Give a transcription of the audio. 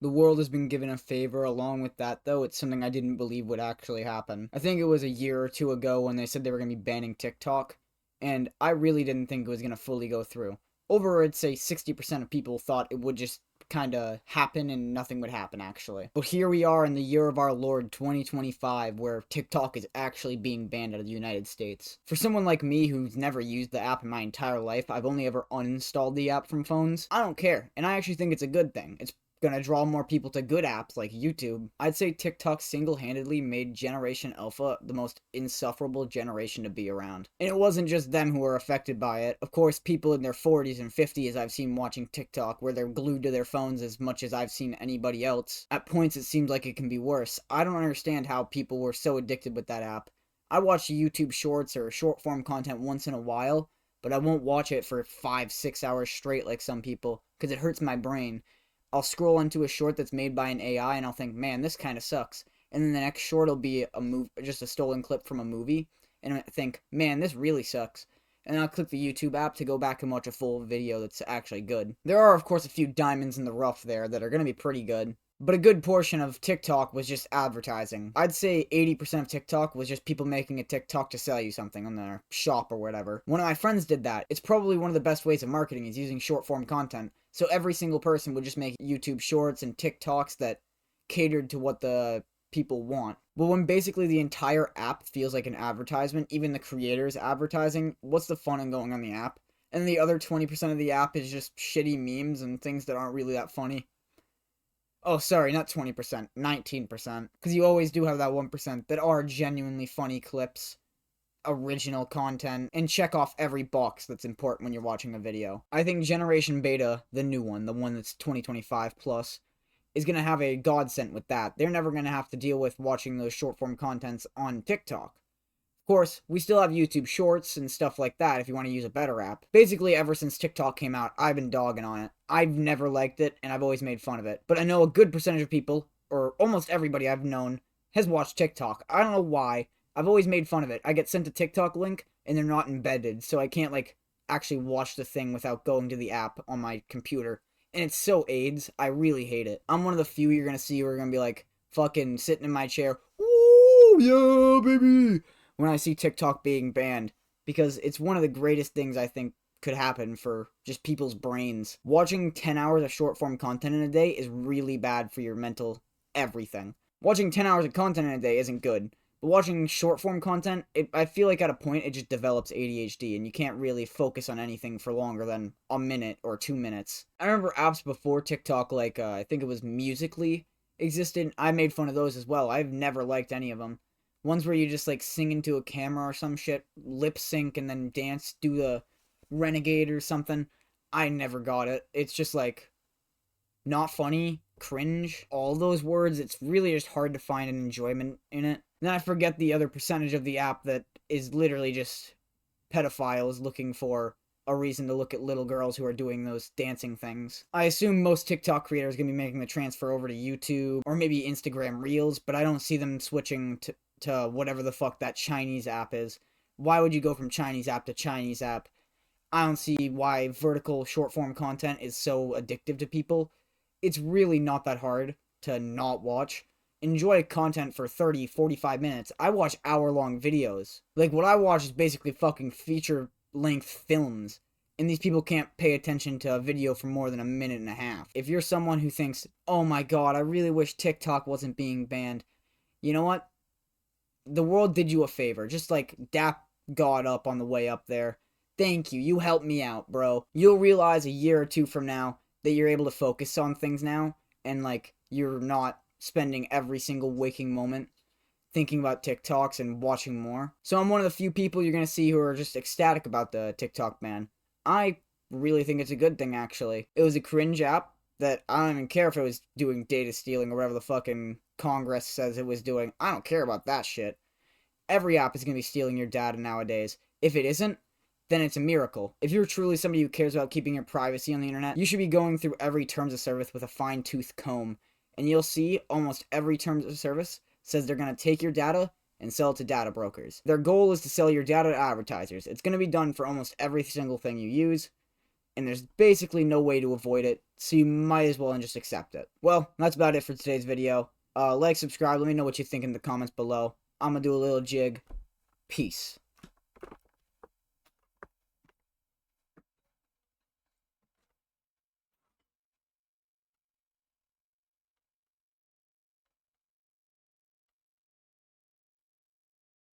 The world has been given a favor. Along with that, though, it's something I didn't believe would actually happen. I think it was a year or two ago when they said they were going to be banning TikTok, and I really didn't think it was going to fully go through. Over, I'd say 60% of people thought it would just kind of happen and nothing would happen, actually. But here we are in the year of our Lord 2025, where TikTok is actually being banned out of the United States. For someone like me who's never used the app in my entire life, I've only ever uninstalled the app from phones, I don't care, and I actually think it's a good thing. It's gonna draw more people to good apps like YouTube. I'd say TikTok single-handedly made Generation Alpha the most insufferable generation to be around. And it wasn't just them who were affected by it. Of course, people in their 40s and 50s I've seen watching TikTok where they're glued to their phones as much as I've seen anybody else. At points it seems like it can be worse. I don't understand how people were so addicted with that app. I watch YouTube shorts or short form content once in a while, but I won't watch it for 5-6 hours straight like some people, because it hurts my brain. I'll scroll into a short that's made by an AI and I'll think, man, this kind of sucks. And then the next short will be just a stolen clip from a movie, and I think, man, this really sucks. And then I'll click the YouTube app to go back and watch a full video that's actually good. There are, of course, a few diamonds in the rough there that are going to be pretty good. But a good portion of TikTok was just advertising. I'd say 80% of TikTok was just people making a TikTok to sell you something on their shop or whatever. One of my friends did that. It's probably one of the best ways of marketing is using short form content. So every single person would just make YouTube shorts and TikToks that catered to what the people want. But when basically the entire app feels like an advertisement, even the creators advertising, what's the fun in going on the app? And the other 20% of the app is just shitty memes and things that aren't really that funny. Oh, sorry, not 20%, 19%. Because you always do have that 1% that are genuinely funny clips, original content, and check off every box that's important when you're watching a video. I think Generation Beta, the new one, the one that's 2025 plus, is going to have a godsend with that. They're never going to have to deal with watching those short form contents on TikTok. Of course, we still have YouTube Shorts and stuff like that if you want to use a better app. Basically, ever since TikTok came out, I've been dogging on it. I've never liked it, and I've always made fun of it. But I know a good percentage of people, or almost everybody I've known, has watched TikTok. I don't know why. I've always made fun of it. I get sent a TikTok link, and they're not embedded, so I can't, actually watch the thing without going to the app on my computer. And it's so AIDS. I really hate it. I'm one of the few you're gonna see who are gonna be fucking sitting in my chair. Ooh, yeah, baby, when I see TikTok being banned, because it's one of the greatest things I think could happen for just people's brains. Watching 10 hours of short form content in a day is really bad for your mental everything. Watching 10 hours of content in a day isn't good. But watching short form content, I feel like at a point it just develops ADHD and you can't really focus on anything for longer than a minute or 2 minutes. I remember apps before TikTok, I think it was Musically existed. I made fun of those as well. I've never liked any of them. Ones where you just sing into a camera or some shit, lip sync and then dance, do the renegade or something. I never got it. It's just not funny, cringe, all those words. It's really just hard to find an enjoyment in it. Then I forget the other percentage of the app that is literally just pedophiles looking for a reason to look at little girls who are doing those dancing things. I assume most TikTok creators are going to be making the transfer over to YouTube or maybe Instagram Reels, but I don't see them switching to whatever the fuck that Chinese app is. Why would you go from Chinese app to Chinese app? I don't see why vertical short form content is so addictive to people. It's really not that hard to not watch. Enjoy content for 30, 45 minutes. I watch hour-long videos. What I watch is basically fucking feature-length films. And these people can't pay attention to a video for more than a minute and a half. If you're someone who thinks, oh my god, I really wish TikTok wasn't being banned, you know what? The world did you a favor. Just dap God up on the way up there. Thank you. You helped me out, bro. You'll realize a year or two from now that you're able to focus on things now, and you're not spending every single waking moment thinking about TikToks and watching more. So I'm one of the few people you're gonna see who are just ecstatic about the TikTok ban. I really think it's a good thing, actually. It was a cringe app that I don't even care if it was doing data stealing or whatever the fucking Congress says it was doing. I don't care about that shit. Every app is gonna be stealing your data nowadays. If it isn't, then it's a miracle. If you're truly somebody who cares about keeping your privacy on the internet, you should be going through every terms of service with a fine-tooth comb. And you'll see almost every terms of service says they're going to take your data and sell it to data brokers. Their goal is to sell your data to advertisers. It's going to be done for almost every single thing you use. and there's basically no way to avoid it, so you might as well just accept it. Well, that's about it for today's video. Like, subscribe, let me know what you think in the comments below. I'm gonna do a little jig. Peace.